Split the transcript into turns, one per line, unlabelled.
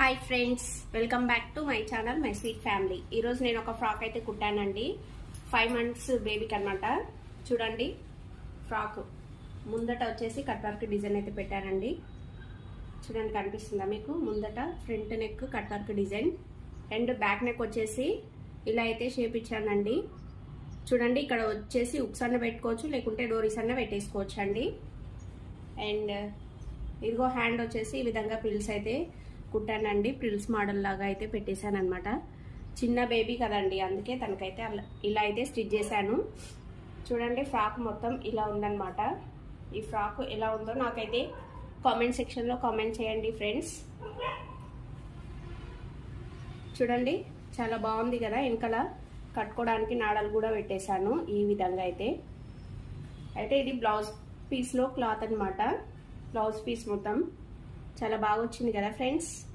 Hi friends, welcome back to my channel my sweet family. ఈరోజు నేను ఒక frock అయితే కుట్టానండి. 5 months బేబీకి అనమాట. చూడండి, ఫ్రాక్ ముందట వచ్చేసి కట్ వర్క్ డిజైన్ అయితే పెట్టానండి. చూడండి, కనిపిస్తుందా మీకు? ముందట front neck cut work design and back neck వచ్చేసి ఇలా అయితే షేప్ ఇచ్చానండి. చూడండి, ఇక్కడ వచ్చేసి ఉక్స్ అన్న పెట్టుకోవచ్చు, లేకుంటే డోరీస్ అన్న పెట్టేసుకోవచ్చు అండి. అండ్ ఇదిగో హ్యాండ్ వచ్చేసి ఈ విధంగా ప్రిల్స్ అయితే కుట్టానండి. ప్రిల్స్ మోడల్ లాగా అయితే పెట్టేశాను అనమాట. చిన్న బేబీ కదండి, అందుకే తనకైతే ఇలా అయితే స్టిచ్ చేశాను. చూడండి, ఫ్రాక్ మొత్తం ఇలా ఉందన్నమాట. ఈ ఫ్రాక్ ఎలా ఉందో నాకైతే కామెంట్ సెక్షన్లో కామెంట్ చేయండి ఫ్రెండ్స్. చూడండి, చాలా బాగుంది కదా. వెనకాల కట్టుకోవడానికి నాడలు కూడా పెట్టేశాను ఈ విధంగా అయితే. ఇది బ్లౌజ్ పీస్లో క్లాత్ అనమాట. బ్లౌజ్ పీస్ మొత్తం చాలా బాగా వచ్చింది కదా ఫ్రెండ్స్.